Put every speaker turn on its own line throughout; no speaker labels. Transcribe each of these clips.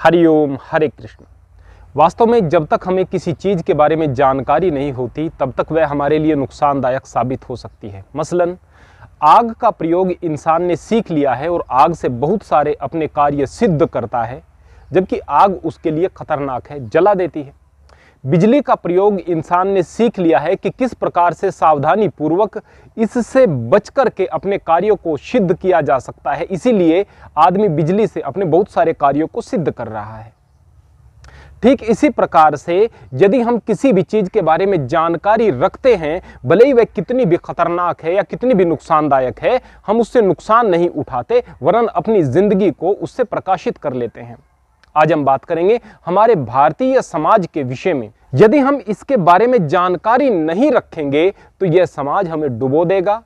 हरिओम हरे कृष्ण। वास्तव में जब तक हमें किसी चीज़ के बारे में जानकारी नहीं होती तब तक वह हमारे लिए नुकसानदायक साबित हो सकती है। मसलन आग का प्रयोग इंसान ने सीख लिया है और आग से बहुत सारे अपने कार्य सिद्ध करता है, जबकि आग उसके लिए खतरनाक है, जला देती है। बिजली का प्रयोग इंसान ने सीख लिया है कि किस प्रकार से सावधानी पूर्वक इससे बचकर के अपने कार्यों को सिद्ध किया जा सकता है, इसीलिए आदमी बिजली से अपने बहुत सारे कार्यों को सिद्ध कर रहा है। ठीक इसी प्रकार से यदि हम किसी भी चीज के बारे में जानकारी रखते हैं, भले ही वह कितनी भी खतरनाक है या कितनी भी नुकसानदायक है, हम उससे नुकसान नहीं उठाते वरन अपनी जिंदगी को उससे प्रकाशित कर लेते हैं। आज हम बात करेंगे हमारे भारतीय समाज के विषय में। यदि हम इसके बारे में जानकारी नहीं रखेंगे तो यह समाज हमें डुबो देगा,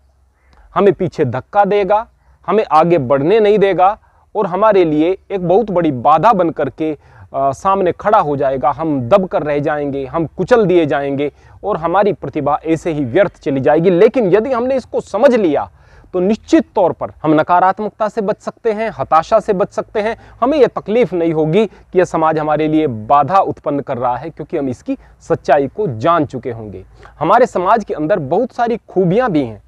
हमें पीछे धक्का देगा, हमें आगे बढ़ने नहीं देगा और हमारे लिए एक बहुत बड़ी बाधा बन करके सामने खड़ा हो जाएगा। हम दब कर रह जाएंगे, हम कुचल दिए जाएंगे और हमारी प्रतिभा ऐसे ही व्यर्थ चली जाएगी। लेकिन यदि हमने इसको समझ लिया तो निश्चित तौर पर हम नकारात्मकता से बच सकते हैं, हताशा से बच सकते हैं। हमें यह तकलीफ नहीं होगी कि यह समाज हमारे लिए बाधा उत्पन्न कर रहा है, क्योंकि हम इसकी सच्चाई को जान चुके होंगे। हमारे समाज के अंदर बहुत सारी खूबियां भी हैं,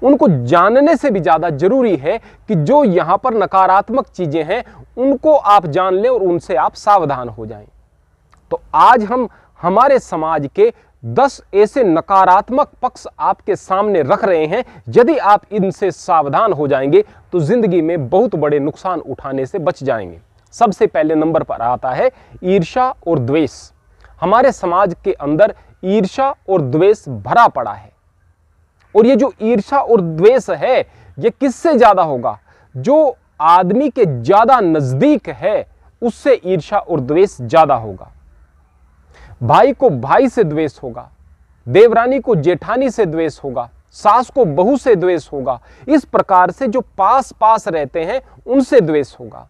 उनको जानने से भी ज्यादा जरूरी है कि जो यहां पर नकारात्मक चीजें हैं उनको आप जान लें और उनसे आप सावधान हो जाएं। तो आज हम हमारे समाज के 10 ऐसे नकारात्मक पक्ष आपके सामने रख रहे हैं। यदि आप इनसे सावधान हो जाएंगे तो जिंदगी में बहुत बड़े नुकसान उठाने से बच जाएंगे। सबसे पहले नंबर पर आता है ईर्ष्या और द्वेष। हमारे समाज के अंदर ईर्ष्या और द्वेष भरा पड़ा है, और ये जो ईर्ष्या और द्वेष है ये किससे ज्यादा होगा? जो आदमी के ज्यादा नजदीक है उससे ईर्ष्या और द्वेष ज्यादा होगा। भाई को भाई से द्वेष होगा, देवरानी को जेठानी से द्वेष होगा, सास को बहू से द्वेष होगा। इस प्रकार से जो पास पास रहते हैं उनसे द्वेष होगा।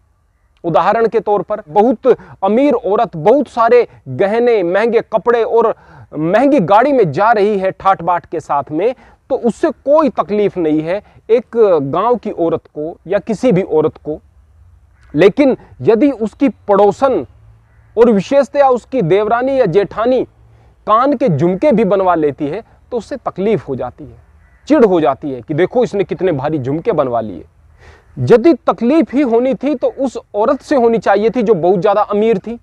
उदाहरण के तौर पर बहुत अमीर औरत बहुत सारे गहने, महंगे कपड़े और महंगी गाड़ी में जा रही है ठाट बाट के साथ में, तो उससे कोई तकलीफ नहीं है एक गांव की औरत को या किसी भी औरत को। लेकिन यदि उसकी पड़ोसन और विशेषतया उसकी देवरानी या जेठानी कान के झुमके भी बनवा लेती है तो उससे तकलीफ हो जाती है, चिढ़ हो जाती है कि देखो इसने कितने भारी झुमके बनवा लिए। यदि तकलीफ ही होनी थी तो उस औरत से होनी चाहिए थी जो बहुत ज्यादा अमीर थी,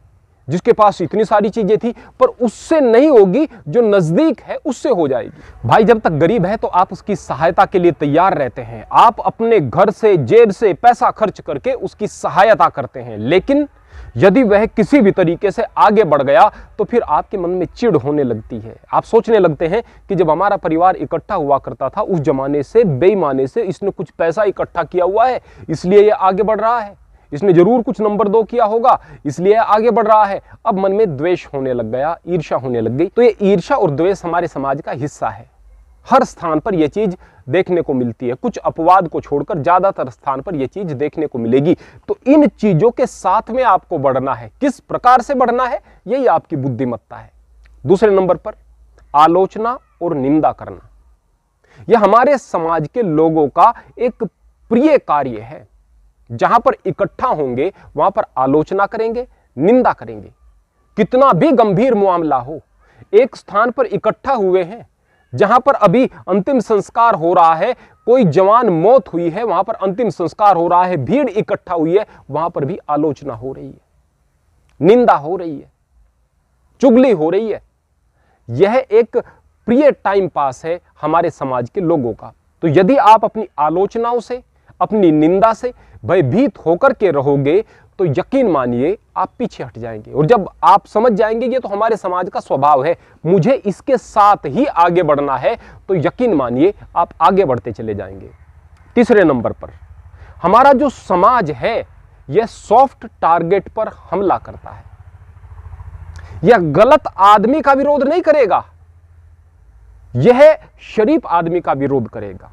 जिसके पास इतनी सारी चीजें थी, पर उससे नहीं होगी। जो नजदीक है उससे हो जाएगी। भाई जब तक गरीब है तो आप उसकी सहायता के लिए तैयार रहते हैं, आप अपने घर से जेब से पैसा खर्च करके उसकी सहायता करते हैं। लेकिन यदि वह किसी भी तरीके से आगे बढ़ गया तो फिर आपके मन में चिढ़ होने लगती है। आप सोचने लगते हैं कि जब हमारा परिवार इकट्ठा हुआ करता था उस जमाने से बेईमानी से इसने कुछ पैसा इकट्ठा किया हुआ है, इसलिए यह आगे बढ़ रहा है, इसने जरूर कुछ नंबर 2 किया होगा इसलिए आगे बढ़ रहा है। अब मन में द्वेष होने लग गया, ईर्ष्या होने लग गई। तो ये ईर्ष्या और द्वेष हमारे समाज का हिस्सा है। हर स्थान पर यह चीज देखने को मिलती है, कुछ अपवाद को छोड़कर ज्यादातर स्थान पर यह चीज देखने को मिलेगी। तो इन चीजों के साथ में आपको बढ़ना है। किस प्रकार से बढ़ना है यही आपकी बुद्धिमत्ता है। दूसरे नंबर पर आलोचना और निंदा करना। यह हमारे समाज के लोगों का एक प्रिय कार्य है। जहां पर इकट्ठा होंगे वहां पर आलोचना करेंगे, निंदा करेंगे। कितना भी गंभीर मामला हो, एक स्थान पर इकट्ठा हुए हैं जहां पर अभी अंतिम संस्कार हो रहा है, कोई जवान मौत हुई है, वहां पर अंतिम संस्कार हो रहा है, भीड़ इकट्ठा हुई है, वहां पर भी आलोचना हो रही है, निंदा हो रही है, चुगली हो रही है। यह एक प्रिय टाइम पास है हमारे समाज के लोगों का। तो यदि आप अपनी आलोचनाओं से, अपनी निंदा से भयभीत होकर के रहोगे तो यकीन मानिए आप पीछे हट जाएंगे। और जब आप समझ जाएंगे ये तो हमारे समाज का स्वभाव है, मुझे इसके साथ ही आगे बढ़ना है, तो यकीन मानिए आप आगे बढ़ते चले जाएंगे। तीसरे नंबर पर हमारा जो समाज है यह सॉफ्ट टारगेट पर हमला करता है। यह गलत आदमी का विरोध नहीं करेगा, यह शरीफ आदमी का विरोध करेगा।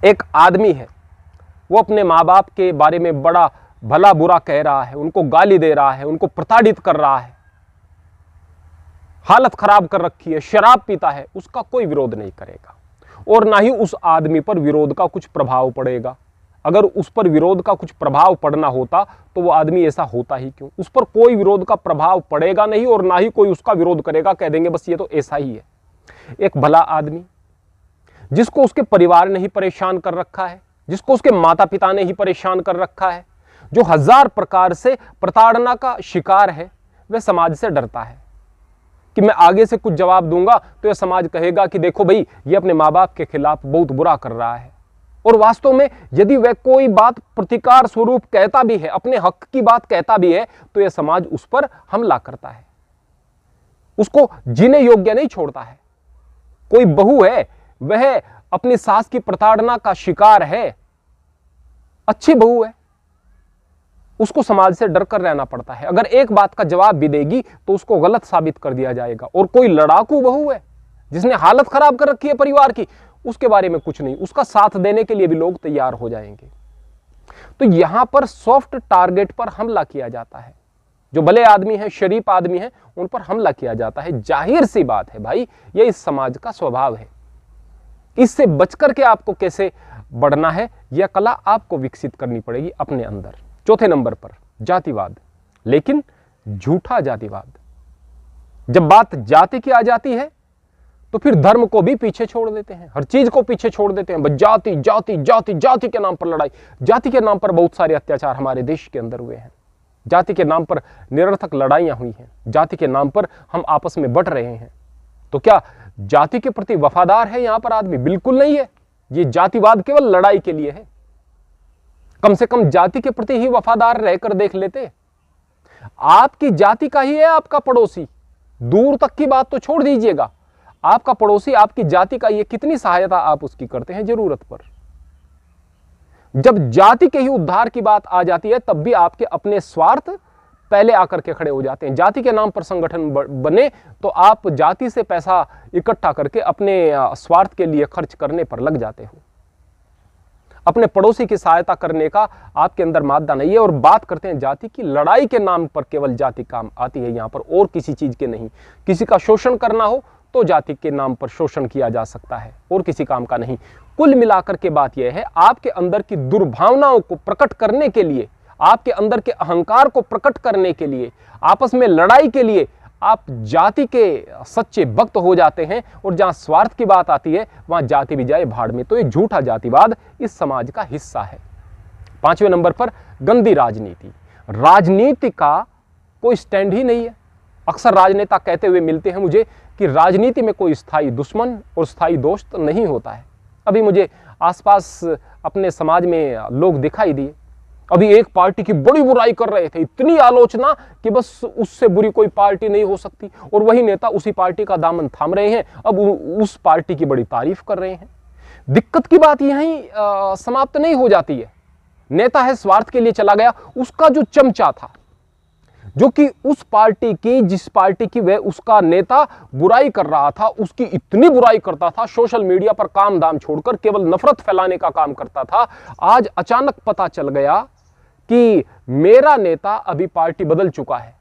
एक आदमी है, वो अपने माँ बाप के बारे में बड़ा भला बुरा कह रहा है, उनको गाली दे रहा है, उनको प्रताड़ित कर रहा है, हालत खराब कर रखी है, शराब पीता है, उसका कोई विरोध नहीं करेगा और ना ही उस आदमी पर विरोध का कुछ प्रभाव पड़ेगा। अगर उस पर विरोध का कुछ प्रभाव पड़ना होता तो वो आदमी ऐसा होता ही क्यों? उस पर कोई विरोध का प्रभाव पड़ेगा नहीं और ना ही कोई उसका विरोध करेगा, कह देंगे बस ये तो ऐसा ही है। एक भला आदमी जिसको उसके परिवार ने ही परेशान कर रखा है, जिसको उसके माता पिता ने ही परेशान कर रखा है, जो 1000 प्रकार से प्रताड़ना का शिकार है, वह समाज से डरता है कि मैं आगे से कुछ जवाब दूंगा तो यह समाज कहेगा कि देखो भाई ये अपने माँ बाप के खिलाफ बहुत बुरा कर रहा है। और वास्तव में यदि वह कोई बात प्रतिकार स्वरूप कहता भी है, अपने हक की बात कहता भी है, तो यह समाज उस पर हमला करता है, उसको जीने योग्य नहीं छोड़ता है। कोई बहू है, वह अपनी सास की प्रताड़ना का शिकार है, अच्छी बहू है, उसको समाज से डर कर रहना पड़ता है। अगर एक बात का जवाब भी देगी तो उसको गलत साबित कर दिया जाएगा। और कोई लड़ाकू बहू है जिसने हालत खराब कर रखी है परिवार की, उसके बारे में कुछ नहीं, उसका साथ देने के लिए भी लोग तैयार हो जाएंगे। तो यहां पर सॉफ्ट टारगेट पर हमला किया जाता है। जो भले आदमी है, शरीफ आदमी है, उन पर हमला किया जाता है। जाहिर सी बात है भाई, यह इस समाज का स्वभाव है। इससे बचकर के आपको कैसे बढ़ना है, यह कला आपको विकसित करनी पड़ेगी अपने अंदर। चौथे नंबर पर जातिवाद, लेकिन झूठा जातिवाद। जब बात जाति की आ जाती है तो फिर धर्म को भी पीछे छोड़ देते हैं, हर चीज को पीछे छोड़ देते हैं। जाति जाति जाति जाति के नाम पर लड़ाई, जाति के नाम पर बहुत सारे अत्याचार हमारे देश के अंदर हुए हैं। जाति के नाम पर निरर्थक लड़ाइयां हुई हैं, जाति के नाम पर हम आपस में बट रहे हैं। तो क्या जाति के प्रति वफादार है यहां पर आदमी? बिल्कुल नहीं है। ये जातिवाद केवल लड़ाई के लिए है। कम से कम जाति के प्रति ही वफादार रहकर देख लेते। आपकी जाति का ही है आपका पड़ोसी, दूर तक की बात तो छोड़ दीजिएगा, आपका पड़ोसी आपकी जाति का, ये कितनी सहायता आप उसकी करते हैं जरूरत पर। जब जाति के ही उद्धार की बात आ जाती है तब भी आपके अपने स्वार्थ पहले आकर के खड़े हो जाते हैं। जाति के नाम पर संगठन बने तो आप जाति से पैसा इकट्ठा करके अपने स्वार्थ के लिए खर्च करने पर लग जाते हो। अपने पड़ोसी की सहायता करने का आपके अंदर मादा नहीं है। और बात करते हैं जाति की, लड़ाई के नाम पर केवल जाति काम आती है यहां पर, और किसी चीज के नहीं। किसी का शोषण करना हो तो जाति के नाम पर शोषण किया जा सकता है, और किसी काम का नहीं। कुल मिलाकर के बात यह है, आपके अंदर की दुर्भावनाओं को प्रकट करने के लिए, आपके अंदर के अहंकार को प्रकट करने के लिए, आपस में लड़ाई के लिए आप जाति के सच्चे भक्त हो जाते हैं। और जहां स्वार्थ की बात आती है वहां जाति भी जाए भाड़ में। तो ये झूठा जातिवाद इस समाज का हिस्सा है। 5वें नंबर पर गंदी राजनीति। राजनीति का कोई स्टैंड ही नहीं है। अक्सर राजनेता कहते हुए मिलते हैं मुझे कि राजनीति में कोई स्थायी दुश्मन और स्थायी दोस्त नहीं होता है। अभी मुझे आसपास अपने समाज में लोग दिखाई दिए, अभी एक पार्टी की बड़ी बुराई कर रहे थे, इतनी आलोचना कि बस उससे बुरी कोई पार्टी नहीं हो सकती, और वही नेता उसी पार्टी का दामन थाम रहे हैं, अब उस पार्टी की बड़ी तारीफ कर रहे हैं। दिक्कत की बात यहीं समाप्त नहीं हो जाती है। नेता है, स्वार्थ के लिए चला गया, उसका जो चमचा था, जो कि उस पार्टी की, जिस पार्टी की वह उसका नेता बुराई कर रहा था, उसकी इतनी बुराई करता था, सोशल मीडिया पर काम दाम छोड़कर केवल नफरत फैलाने का काम करता था, आज अचानक पता चल गया कि मेरा नेता अभी पार्टी बदल चुका है।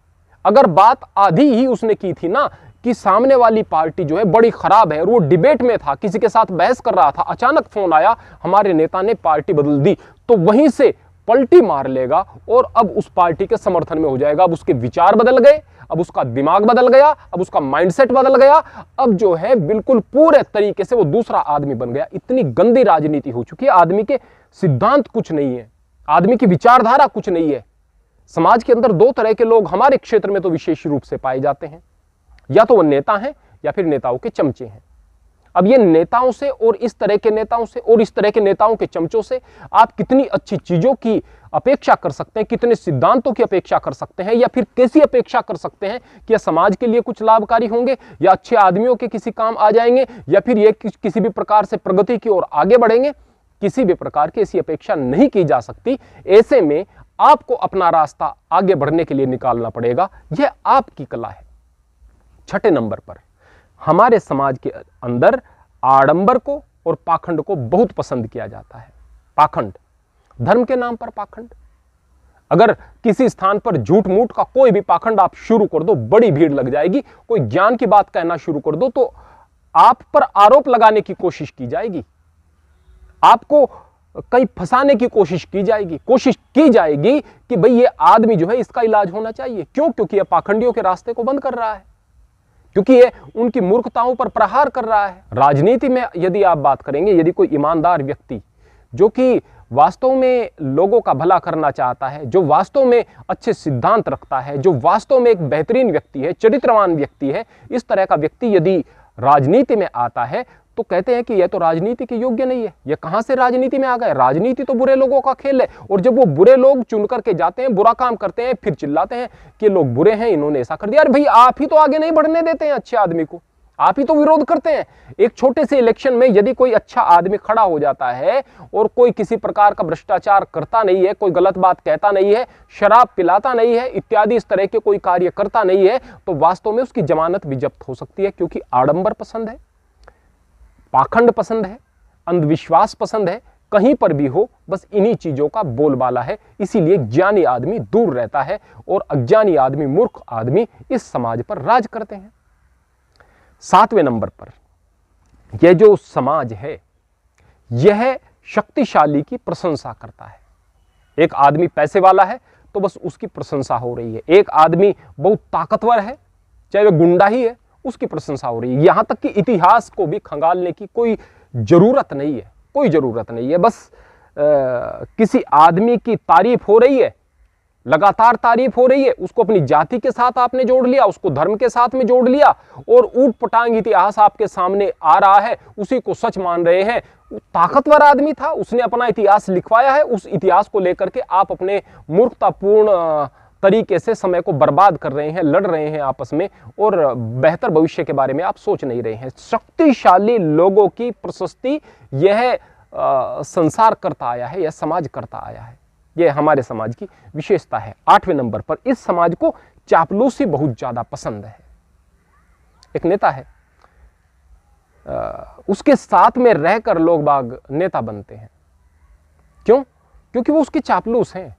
अगर बात आधी ही उसने की थी ना कि सामने वाली पार्टी जो है बड़ी खराब है, और वो डिबेट में था, किसी के साथ बहस कर रहा था, अचानक फोन आया हमारे नेता ने पार्टी बदल दी, तो वहीं से पलटी मार लेगा और अब उस पार्टी के समर्थन में हो जाएगा। अब उसके विचार बदल गए, अब उसका दिमाग बदल गया, अब उसका माइंडसेट बदल गया, अब जो है बिल्कुल पूरे तरीके से वो दूसरा आदमी बन गया। इतनी गंदी राजनीति हो चुकी है। आदमी के सिद्धांत कुछ नहीं है, आदमी की विचारधारा कुछ नहीं है। समाज के अंदर दो तरह के लोग हमारे क्षेत्र में तो विशेष रूप से पाए जाते हैं, या तो वो नेता हैं या फिर नेताओं के चमचे हैं। अब ये नेताओं से और इस तरह के नेताओं से और इस तरह के नेताओं के चमचों से आप कितनी अच्छी चीजों की अपेक्षा कर सकते हैं, कितने सिद्धांतों की अपेक्षा कर सकते हैं, या फिर कैसी अपेक्षा कर सकते हैं कि यह समाज के लिए कुछ लाभकारी होंगे, या अच्छे आदमियों के किसी काम आ जाएंगे, या फिर ये किसी भी प्रकार से प्रगति की ओर आगे बढ़ेंगे। किसी भी प्रकार की ऐसी अपेक्षा नहीं की जा सकती। ऐसे में आपको अपना रास्ता आगे बढ़ने के लिए निकालना पड़ेगा। यह आपकी कला है। 6ठे नंबर पर हमारे समाज के अंदर आडंबर को और पाखंड को बहुत पसंद किया जाता है। पाखंड, धर्म के नाम पर पाखंड। अगर किसी स्थान पर झूठ मूठ का कोई भी पाखंड आप शुरू कर दो, बड़ी भीड़ लग जाएगी। कोई ज्ञान की बात कहना शुरू कर दो तो आप पर आरोप लगाने की कोशिश की जाएगी। आपको कहीं फंसाने की कोशिश की जाएगी कि भाई ये आदमी जो है इसका इलाज होना चाहिए। क्यों? क्योंकि ये पाखंडियों के रास्ते को बंद कर रहा है, क्योंकि ये उनकी मूर्खताओं पर प्रहार कर रहा है। राजनीति में यदि आप बात करेंगे, यदि कोई ईमानदार व्यक्ति जो कि वास्तव में लोगों का भला करना चाहता है, जो वास्तव में अच्छे सिद्धांत रखता है, जो वास्तव में एक बेहतरीन व्यक्ति है, चरित्रवान व्यक्ति है, इस तरह का व्यक्ति यदि राजनीति में आता है तो कहते हैं कि यह तो राजनीति के योग्य नहीं है, यह कहां से राजनीति में आ गए। राजनीति तो बुरे लोगों का खेल है, और जब वो बुरे लोग चुन करके जाते हैं, बुरा काम करते हैं, फिर चिल्लाते हैं कि लोग बुरे हैं, इन्होंने ऐसा कर दिया। अरे भाई, आप ही तो आगे नहीं बढ़ने देते हैं अच्छे आदमी को, आप ही तो विरोध करते हैं। एक छोटे से इलेक्शन में यदि कोई अच्छा आदमी खड़ा हो जाता है और कोई किसी प्रकार का भ्रष्टाचार करता नहीं है, कोई गलत बात कहता नहीं है, शराब पिलाता नहीं है, इत्यादि इस तरह के कोई कार्य करता नहीं है, तो वास्तव में उसकी जमानत भी जब्त हो सकती है, क्योंकि आडंबर पसंद है, पाखंड पसंद है, अंधविश्वास पसंद है, कहीं पर भी हो बस इन्हीं चीजों का बोलबाला है। इसीलिए ज्ञानी आदमी दूर रहता है और अज्ञानी आदमी, मूर्ख आदमी इस समाज पर राज करते हैं। 7वें नंबर पर यह जो समाज है यह शक्तिशाली की प्रशंसा करता है। एक आदमी पैसे वाला है तो बस उसकी प्रशंसा हो रही है, एक आदमी बहुत ताकतवर है, चाहे वह गुंडा ही है, उसकी प्रशंसा हो रही है। यहां तक कि इतिहास को भी खंगालने की कोई जरूरत नहीं है, कोई जरूरत नहीं है। बस किसी आदमी की तारीफ हो रही है, लगातार तारीफ हो रही है, उसको अपनी जाति के साथ आपने जोड़ लिया, उसको धर्म के साथ में जोड़ लिया, और ऊट पटांग इतिहास आपके सामने आ रहा है, उसी को सच मान रहे हैं। ताकतवर आदमी था, उसने अपना इतिहास लिखवाया है, उस इतिहास को लेकर के आप अपने मूर्खतापूर्ण तरीके से समय को बर्बाद कर रहे हैं, लड़ रहे हैं आपस में, और बेहतर भविष्य के बारे में आप सोच नहीं रहे हैं। शक्तिशाली लोगों की प्रशस्ति यह संसार करता आया है, यह समाज करता आया है, यह हमारे समाज की विशेषता है। 8वें नंबर पर इस समाज को चापलूसी बहुत ज्यादा पसंद है। एक नेता है, उसके साथ में रहकर लोग बाग नेता बनते हैं। क्यों? क्योंकि वो उसके चापलूस हैं।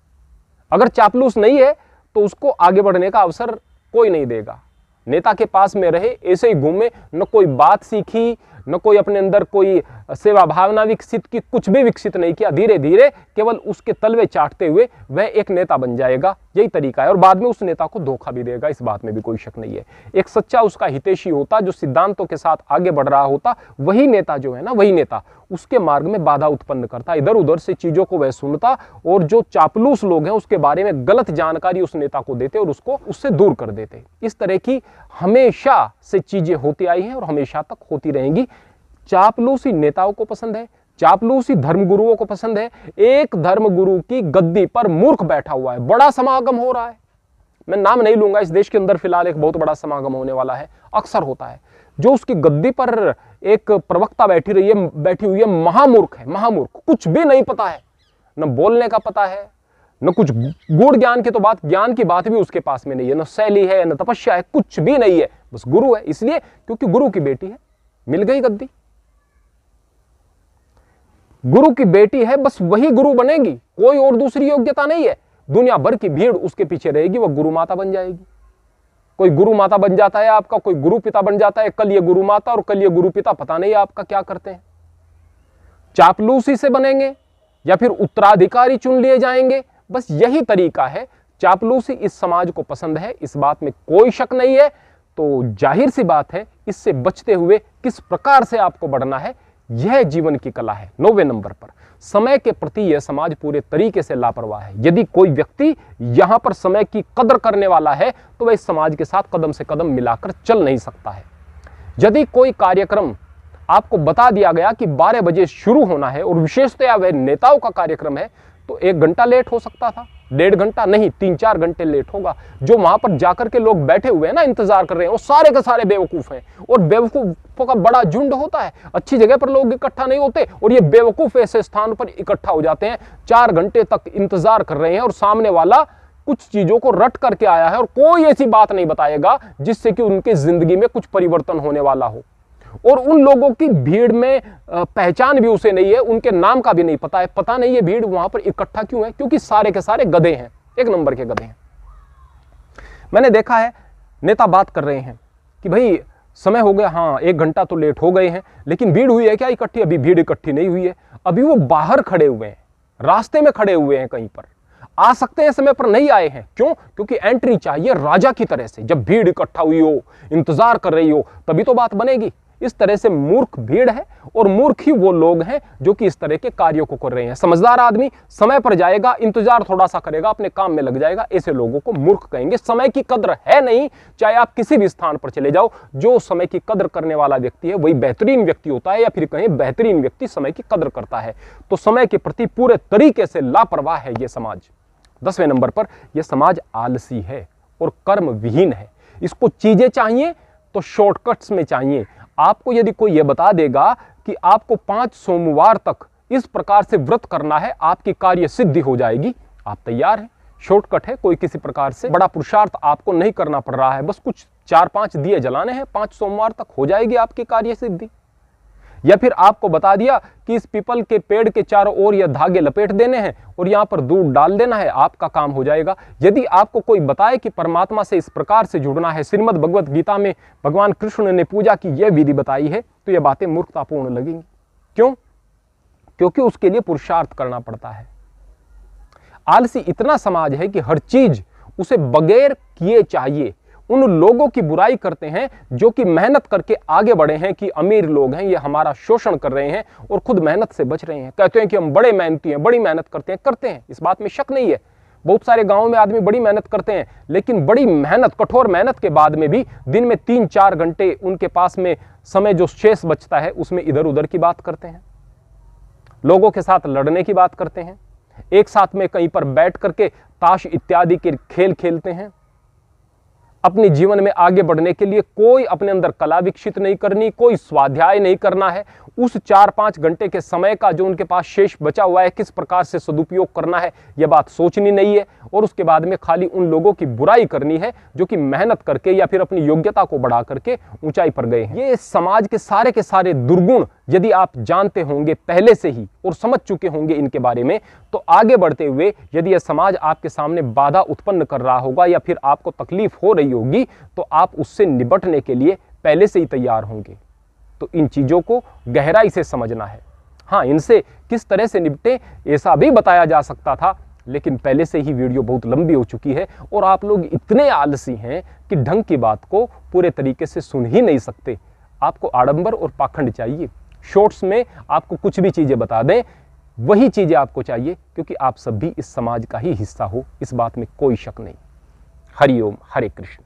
अगर चापलूस नहीं है तो उसको आगे बढ़ने का अवसर कोई नहीं देगा। नेता के पास में रहे, ऐसे ही घूमे, न कोई बात सीखी, न कोई अपने अंदर कोई सेवा भावना विकसित की, कुछ भी विकसित नहीं किया। धीरे धीरे केवल उसके तलवे चाटते हुए वह एक नेता बन जाएगा, यही तरीका है। और बाद में उस नेता को धोखा भी देगा, इस बात में भी कोई शक नहीं है। एक सच्चा उसका हितैषी होता, जो सिद्धांतों के साथ आगे बढ़ रहा होता, वही नेता जो है ना, वही नेता उसके मार्ग में बाधा उत्पन्न करता, इधर उधर से चीजों को वह सुनता, और जो चापलूस लोग हैं उसके बारे में गलत जानकारी उस नेता को देते और उसको उससे दूर कर देते। इस तरह की हमेशा से चीजें होती आई हैं और हमेशा तक होती रहेंगी। चापलूसी नेताओं को पसंद है, चापलूसी धर्मगुरुओं को पसंद है। एक धर्मगुरु की गद्दी पर मूर्ख बैठा हुआ है, बड़ा समागम हो रहा है, मैं नाम नहीं लूंगा, इस देश के अंदर फिलहाल एक बहुत बड़ा समागम होने वाला है, अक्सर होता है। जो उसकी गद्दी पर एक प्रवक्ता बैठी हुई है, महामूर्ख है, महामूर्ख, कुछ भी नहीं पता है, न बोलने का पता है, न कुछ गूढ़ ज्ञान की तो बात, ज्ञान की बात भी उसके पास में नहीं है, न शैली है, न तपस्या है, कुछ भी नहीं है, बस गुरु है। इसलिए क्योंकि गुरु की बेटी है, मिल गई गद्दी। गुरु की बेटी है, बस वही गुरु बनेगी, कोई और दूसरी योग्यता नहीं है। दुनिया भर की भीड़ उसके पीछे रहेगी, वह गुरु माता बन जाएगी। कोई गुरु माता बन जाता है आपका, कोई गुरु पिता बन जाता है, कल ये गुरु माता और कल ये गुरु पिता, पता नहीं आपका क्या करते हैं। चापलूसी से बनेंगे या फिर उत्तराधिकारी चुन लिए जाएंगे, बस यही तरीका है। चापलूसी इस समाज को पसंद है, इस बात में कोई शक नहीं है। तो जाहिर सी बात है, इससे बचते हुए किस प्रकार से आपको बढ़ना है, यह जीवन की कला है। 9वें नंबर पर समय के प्रति यह समाज पूरे तरीके से लापरवाह है। यदि कोई व्यक्ति यहां पर समय की कदर करने वाला है तो वह इस समाज के साथ कदम से कदम मिलाकर चल नहीं सकता है। यदि कोई कार्यक्रम आपको बता दिया गया कि 12 बजे शुरू होना है और विशेषतया वह नेताओं का कार्यक्रम है, तो 1 घंटा लेट हो सकता था, 1.5 घंटा नहीं, 3-4 घंटे लेट होगा। जो वहां पर जाकर के लोग बैठे हुए हैं ना, इंतजार कर रहे हैं, वो सारे के सारे बेवकूफ हैं, और बेवकूफों का बड़ा झुंड होता है। अच्छी जगह पर लोग इकट्ठा नहीं होते, और ये बेवकूफ ऐसे स्थान पर इकट्ठा हो जाते हैं, 4 घंटे तक इंतजार कर रहे हैं, और सामने वाला कुछ चीजों को रट करके आया है और कोई ऐसी बात नहीं बताएगा जिससे कि उनकी जिंदगी में कुछ परिवर्तन होने वाला हो। और उन लोगों की भीड़ में पहचान भी उसे नहीं है, उनके नाम का भी नहीं पता है। पता नहीं है भीड़ वहां पर इकट्ठा क्यों है, क्योंकि सारे के सारे गधे हैं, 1 नंबर के गधे हैं। मैंने देखा है नेता बात कर रहे हैं कि भाई समय हो गया, हाँ 1 घंटा तो लेट हो गए हैं, लेकिन भीड़ हुई है क्या इकट्ठी? अभी भीड़ इकट्ठी नहीं हुई है। अभी वो बाहर खड़े हुए हैं, रास्ते में खड़े हुए हैं, कहीं पर आ सकते हैं, समय पर नहीं आए हैं। क्यों? क्योंकि एंट्री चाहिए राजा की तरह से। जब भीड़ इकट्ठा हुई हो, इंतजार कर रही हो, तभी तो बात बनेगी। इस तरह से मूर्ख भीड़ है और मूर्ख ही वो लोग हैं जो कि इस तरह के कार्यों को कर रहे हैं। समझदार आदमी समय पर जाएगा, इंतजार थोड़ा सा करेगा, अपने काम में लग जाएगा। ऐसे लोगों को मूर्ख कहेंगे। समय की कद्र है नहीं, चाहे आप किसी भी स्थान पर चले जाओ। जो समय की कद्र करने वाला व्यक्ति है वही बेहतरीन व्यक्ति होता है, या फिर कहें बेहतरीन व्यक्ति समय की कद्र करता है। तो समय के प्रति पूरे तरीके से लापरवाह है ये समाज। 10वें नंबर पर यह समाज आलसी है और कर्म विहीन है। इसको चीजें चाहिए तो शॉर्टकट्स में चाहिए। आपको यदि कोई यह बता देगा कि आपको 5 सोमवार तक इस प्रकार से व्रत करना है, आपकी कार्य सिद्धि हो जाएगी, आप तैयार हैं। शॉर्टकट है, कोई किसी प्रकार से बड़ा पुरुषार्थ आपको नहीं करना पड़ रहा है, बस कुछ 4-5 दिए जलाने हैं, 5 सोमवार तक हो जाएगी आपकी कार्य सिद्धि। या फिर आपको बता दिया कि इस पीपल के पेड़ के चारों ओर यह धागे लपेट देने हैं और यहां पर दूध डाल देना है, आपका काम हो जाएगा। यदि आपको कोई बताए कि परमात्मा से इस प्रकार से जुड़ना है, श्रीमद् भगवत गीता में भगवान कृष्ण ने पूजा की यह विधि बताई है, तो यह बातें मूर्खतापूर्ण लगेंगी। क्यों? क्योंकि उसके लिए पुरुषार्थ करना पड़ता है। आलसी इतना समाज है कि हर चीज उसे बगैर किए चाहिए। उन लोगों की बुराई करते हैं जो कि मेहनत करके आगे बढ़े हैं, कि अमीर लोग हैं, ये हमारा शोषण कर रहे हैं और खुद मेहनत से बच रहे हैं। कहते हैं कि हम बड़े मेहनती हैं, बड़ी मेहनत करते हैं, इस बात में शक नहीं है। बहुत सारे गांवों में आदमी बड़ी मेहनत करते हैं, लेकिन बड़ी मेहनत, कठोर मेहनत के बाद में भी दिन में 3-4 घंटे उनके पास में समय जो शेष बचता है उसमें इधर उधर की बात करते हैं, लोगों के साथ लड़ने की बात करते हैं, एक साथ में कहीं पर बैठ करके ताश इत्यादि के खेल खेलते हैं। अपने जीवन में आगे बढ़ने के लिए कोई अपने अंदर कला विकसित नहीं करनी, कोई स्वाध्याय नहीं करना है। उस 4-5 घंटे के समय का जो उनके पास शेष बचा हुआ है किस प्रकार से सदुपयोग करना है, यह बात सोचनी नहीं है। और उसके बाद में खाली उन लोगों की बुराई करनी है जो कि मेहनत करके या फिर अपनी योग्यता को बढ़ा करके ऊंचाई पर गए हैं। ये समाज के सारे दुर्गुण यदि आप जानते होंगे पहले से ही और समझ चुके होंगे इनके बारे में, तो आगे बढ़ते हुए यदि यह समाज आपके सामने बाधा उत्पन्न कर रहा होगा या फिर आपको तकलीफ हो रही होगी, तो आप उससे निपटने के लिए पहले से ही तैयार होंगे। तो इन चीजों को गहराई से समझना है। हाँ, इनसे किस तरह से निपटे ऐसा भी बताया जा सकता था, लेकिन पहले से ही वीडियो बहुत लंबी हो चुकी है और आप लोग इतने आलसी हैं कि ढंग की बात को पूरे तरीके से सुन ही नहीं सकते। आपको आडंबर और पाखंड चाहिए। शॉर्ट्स में आपको कुछ भी चीजें बता दें, वही चीजें आपको चाहिए, क्योंकि आप सब भी इस समाज का ही हिस्सा हो, इस बात में कोई शक नहीं। हरि ओम, हरे कृष्ण।